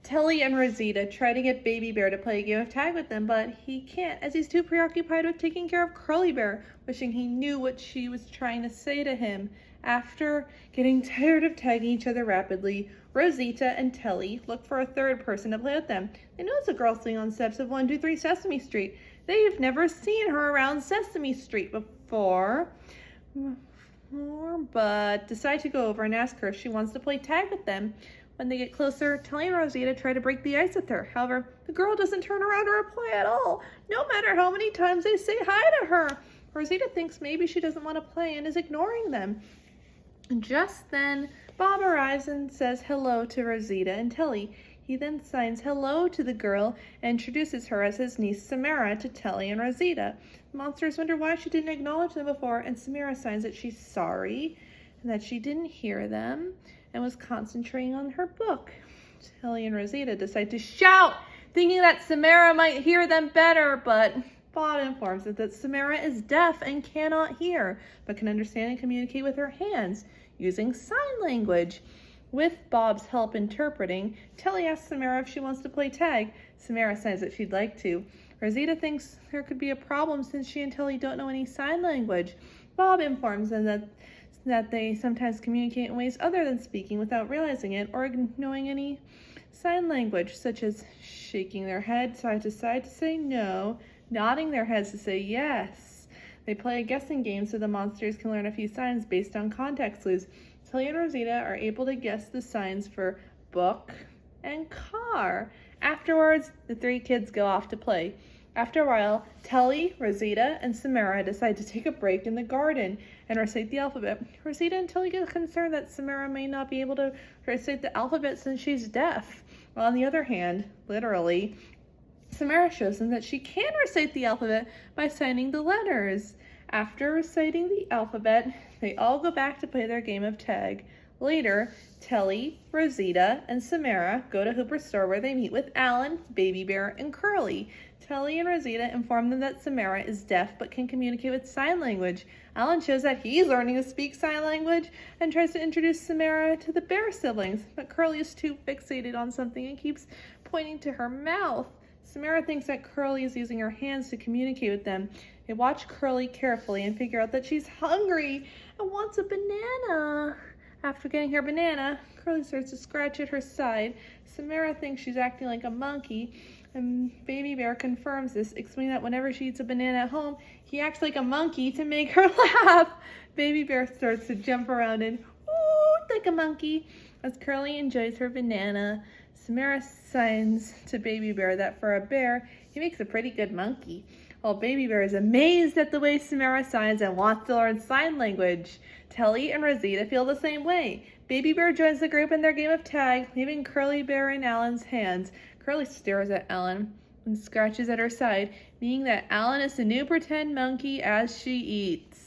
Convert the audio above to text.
Telly and Rosita try to get Baby Bear to play a game of tag with them, but he can't as he's too preoccupied with taking care of Curly Bear, wishing he knew what she was trying to say to him. After getting tired of tagging each other rapidly, Rosita and Telly look for a third person to play with them. They notice a girl sitting on steps of 123 Sesame Street. They've never seen her around Sesame Street before, but decide to go over and ask her if she wants to play tag with them. When they get closer, Telly and Rosita try to break the ice with her. However, the girl doesn't turn around or reply at all, no matter how many times they say hi to her. Rosita thinks maybe she doesn't want to play and is ignoring them. Just then, Bob arrives and says hello to Rosita and Telly. He then signs hello to the girl and introduces her as his niece Samara to Telly and Rosita. The monsters wonder why she didn't acknowledge them before, and Samara signs that she's sorry and that she didn't hear them and was concentrating on her book. Telly and Rosita decide to shout, thinking that Samara might hear them better, but Bob informs them that Samara is deaf and cannot hear, but can understand and communicate with her hands using sign language. With Bob's help interpreting, Telly asks Samara if she wants to play tag. Samara says that she'd like to. Rosita thinks there could be a problem since she and Telly don't know any sign language. Bob informs them that they sometimes communicate in ways other than speaking without realizing it or knowing any sign language, such as shaking their head side to say no, nodding their heads to say yes. They play a guessing game so the monsters can learn a few signs based on context clues. Telly and Rosita are able to guess the signs for book and car. Afterwards, the three kids go off to play. After a while, Telly, Rosita, and Samara decide to take a break in the garden and recite the alphabet. Rosita and Telly get concerned that Samara may not be able to recite the alphabet since she's deaf. While on the other hand, literally, Samara shows them that she can recite the alphabet by signing the letters. After reciting the alphabet, they all go back to play their game of tag. Later, Telly, Rosita, and Samara go to Hooper's store where they meet with Alan, Baby Bear, and Curly. Telly and Rosita inform them that Samara is deaf but can communicate with sign language. Alan shows that he's learning to speak sign language and tries to introduce Samara to the bear siblings, but Curly is too fixated on something and keeps pointing to her mouth. Samara thinks that Curly is using her hands to communicate with them. They watch Curly carefully and figure out that she's hungry and wants a banana. After getting her banana, Curly starts to scratch at her side. Samara thinks she's acting like a monkey, and Baby Bear confirms this, explaining that whenever she eats a banana at home, he acts like a monkey to make her laugh. Baby Bear starts to jump around and ooh like a monkey as Curly enjoys her banana. Samara signs to Baby Bear that for a bear, he makes a pretty good monkey. While Baby Bear is amazed at the way Samara signs and wants to learn sign language, Telly and Rosita feel the same way. Baby Bear joins the group in their game of tag, leaving Curly Bear in Alan's hands. Curly stares at Alan and scratches at her side, meaning that Alan is the new pretend monkey as she eats.